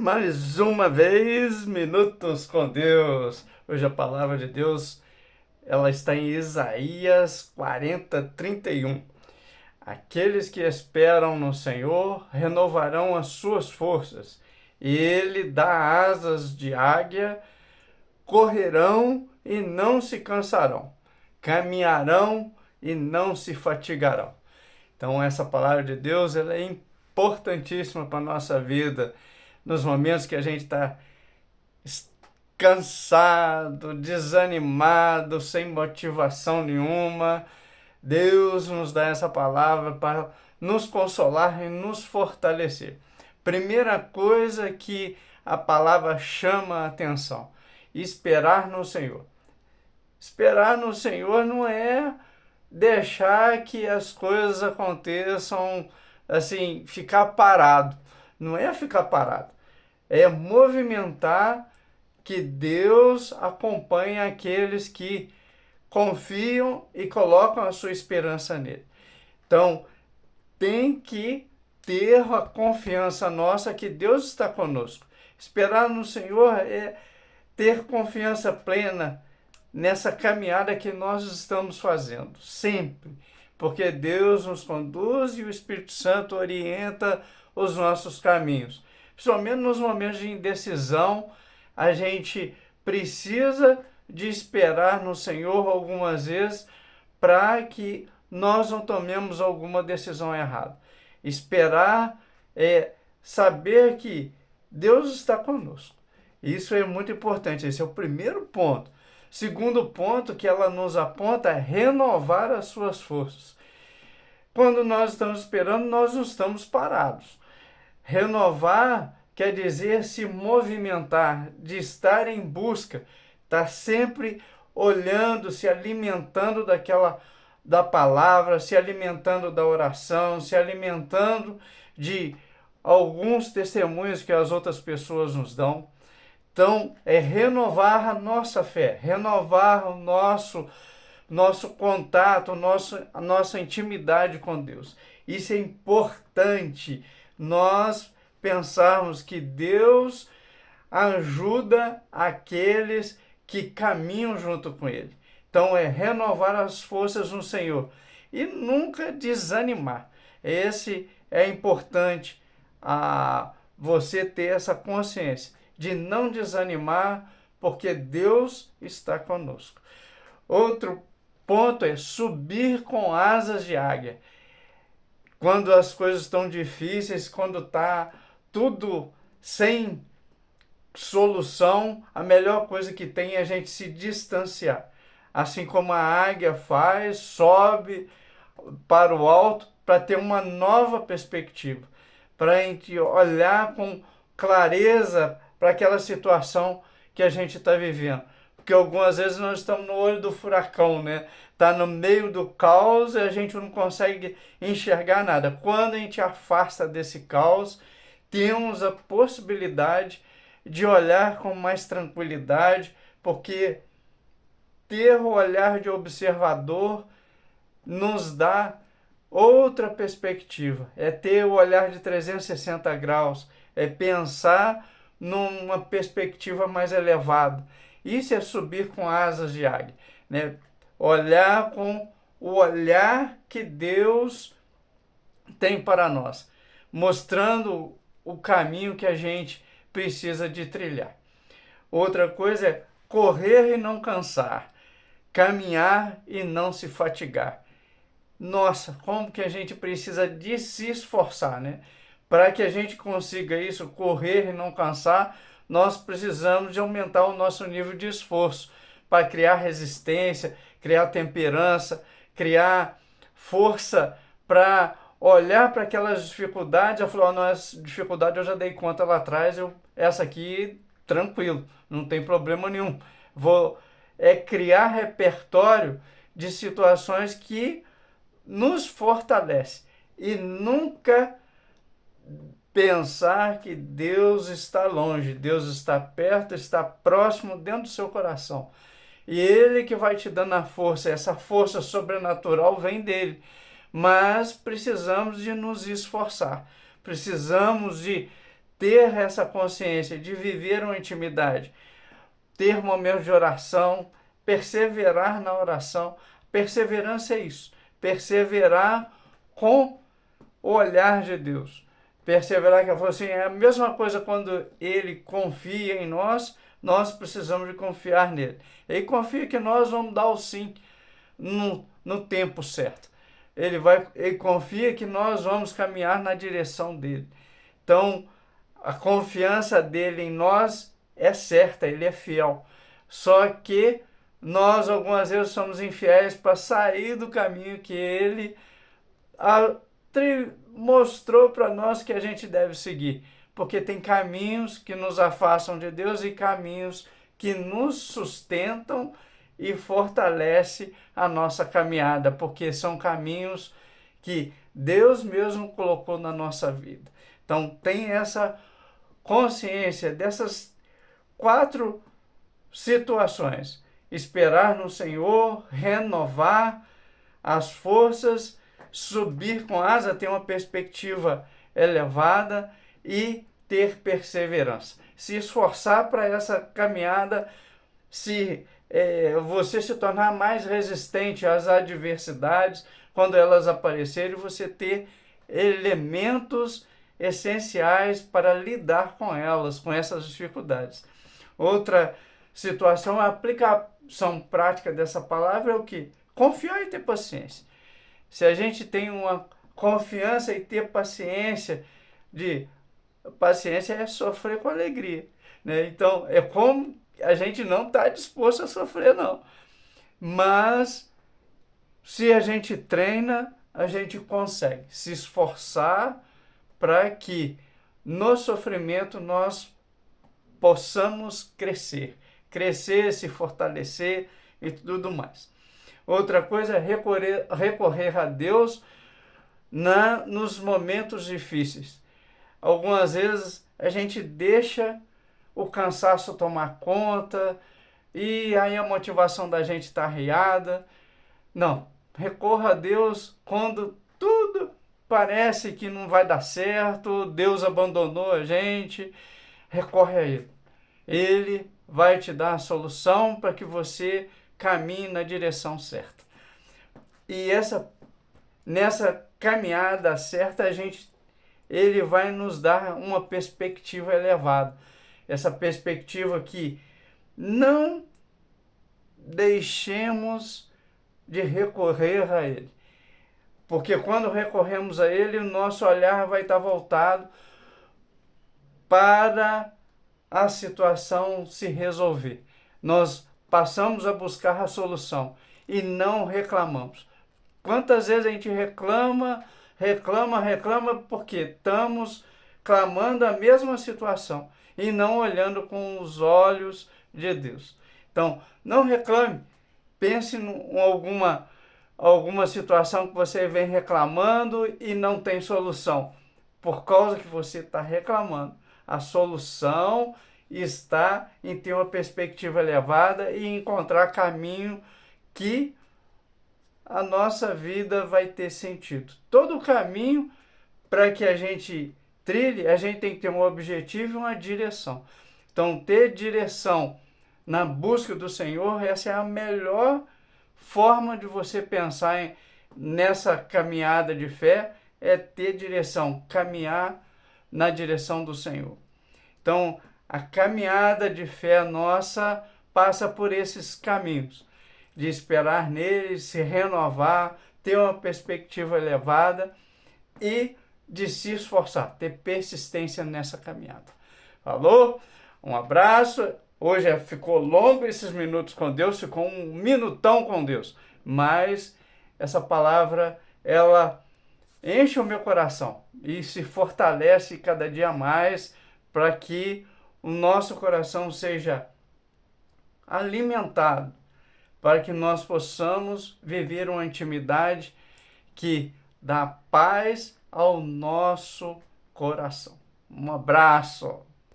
Mais uma vez, Minutos com Deus. Hoje a palavra de Deus, ela está em Isaías 40:31. Aqueles que esperam no Senhor renovarão as suas forças, e Ele dá asas de águia, correrão e não se cansarão, caminharão e não se fatigarão. Então essa palavra de Deus, ela é importantíssima para a nossa vida, nos momentos que a gente está cansado, desanimado, sem motivação nenhuma. Deus nos dá essa palavra para nos consolar e nos fortalecer. Primeira coisa que a palavra chama a atenção: esperar no Senhor. Esperar no Senhor não é deixar que as coisas aconteçam assim, ficar parado. Não é ficar parado, é movimentar, que Deus acompanha aqueles que confiam e colocam a sua esperança nele. Então, tem que ter a confiança nossa que Deus está conosco. Esperar no Senhor é ter confiança plena nessa caminhada que nós estamos fazendo, sempre. Porque Deus nos conduz e o Espírito Santo orienta os nossos caminhos. Principalmente nos momentos de indecisão, a gente precisa de esperar no Senhor algumas vezes para que nós não tomemos alguma decisão errada. Esperar é saber que Deus está conosco. Isso é muito importante, esse é o primeiro ponto. Segundo ponto que ela nos aponta é renovar as suas forças. Quando nós estamos esperando, nós não estamos parados. Renovar quer dizer se movimentar, de estar em busca, estar sempre olhando, se alimentando da palavra, se alimentando da oração, se alimentando de alguns testemunhos que as outras pessoas nos dão. Então, é renovar a nossa fé, renovar o nosso contato, a nossa intimidade com Deus. Isso é importante, nós pensarmos que Deus ajuda aqueles que caminham junto com Ele. Então, é renovar as forças no Senhor e nunca desanimar. Esse é importante, você ter essa consciência de não desanimar, porque Deus está conosco. Outro ponto é subir com asas de águia. Quando as coisas estão difíceis, quando está tudo sem solução, a melhor coisa que tem é a gente se distanciar. Assim como a águia faz, sobe para o alto para ter uma nova perspectiva, para a gente olhar com clareza para aquela situação que a gente está vivendo. Porque algumas vezes nós estamos no olho do furacão, né? Está no meio do caos e a gente não consegue enxergar nada. Quando a gente afasta desse caos, temos a possibilidade de olhar com mais tranquilidade, porque ter o olhar de observador nos dá outra perspectiva. É ter o olhar de 360 graus, é pensar numa perspectiva mais elevada. Isso é subir com asas de águia, né? Olhar com o olhar que Deus tem para nós, mostrando o caminho que a gente precisa de trilhar. Outra coisa é correr e não cansar, caminhar e não se fatigar. Nossa, como que a gente precisa de se esforçar, né? Para que a gente consiga isso, correr e não cansar, nós precisamos de aumentar o nosso nível de esforço para criar resistência, criar temperança, criar força para olhar para aquelas dificuldades. Eu falo, oh, não, essa dificuldade eu já dei conta lá atrás, essa aqui, tranquilo, não tem problema nenhum. Criar repertório de situações que nos fortalece e nunca pensar que Deus está longe, Deus está perto, está próximo dentro do seu coração. E Ele que vai te dando a força, essa força sobrenatural vem dele. Mas precisamos de nos esforçar, precisamos de ter essa consciência de viver uma intimidade, ter momentos de oração, perseverar na oração. Perseverança é isso, perseverar com o olhar de Deus. Perseverar, que eu falo assim, é a mesma coisa quando Ele confia em nós, nós precisamos de confiar nele. Ele confia que nós vamos dar o sim no tempo certo. Ele confia que nós vamos caminhar na direção dele. Então, a confiança dele em nós é certa, ele é fiel. Só que nós algumas vezes somos infiéis para sair do caminho que ele mostrou para nós que a gente deve seguir. Porque tem caminhos que nos afastam de Deus e caminhos que nos sustentam e fortalece a nossa caminhada, porque são caminhos que Deus mesmo colocou na nossa vida. Então tem essa consciência dessas 4 situações: esperar no Senhor, renovar as forças, subir com asa, ter uma perspectiva elevada e ter perseverança. Se esforçar para essa caminhada, você se tornar mais resistente às adversidades quando elas aparecerem, você ter elementos essenciais para lidar com elas, com essas dificuldades. Outra situação, a aplicação prática dessa palavra é o quê? Confiar e ter paciência. Se a gente tem uma confiança e ter paciência, paciência é sofrer com alegria, né? Então, é como a gente não está disposto a sofrer, não. Mas, se a gente treina, a gente consegue se esforçar para que no sofrimento nós possamos crescer, se fortalecer e tudo mais. Outra coisa é recorrer a Deus nos momentos difíceis. Algumas vezes a gente deixa o cansaço tomar conta e aí a motivação da gente está arriada. Não, recorra a Deus quando tudo parece que não vai dar certo, Deus abandonou a gente, recorre a Ele. Ele vai te dar a solução para que você caminhe na direção certa. E nessa caminhada certa, Ele vai nos dar uma perspectiva elevada. Essa perspectiva que não deixemos de recorrer a Ele. Porque quando recorremos a Ele, o nosso olhar vai estar voltado para a situação se resolver. Nós passamos a buscar a solução e não reclamamos. Quantas vezes a gente reclama porque estamos clamando a mesma situação e não olhando com os olhos de Deus. Então, não reclame. Pense em alguma situação que você vem reclamando e não tem solução. Por causa que você está reclamando. A solução está em ter uma perspectiva elevada e encontrar caminho que a nossa vida vai ter sentido. Todo caminho, para que a gente trilhe, a gente tem que ter um objetivo e uma direção. Então, ter direção na busca do Senhor, essa é a melhor forma de você pensar nessa caminhada de fé, é ter direção, caminhar na direção do Senhor. Então, a caminhada de fé nossa passa por esses caminhos, de esperar nele, se renovar, ter uma perspectiva elevada e de se esforçar, ter persistência nessa caminhada. Falou? Um abraço. Hoje ficou longo esses minutos com Deus, ficou um minutão com Deus, mas essa palavra, ela enche o meu coração e se fortalece cada dia mais para que o nosso coração seja alimentado, para que nós possamos viver uma intimidade que dá paz ao nosso coração. Um abraço!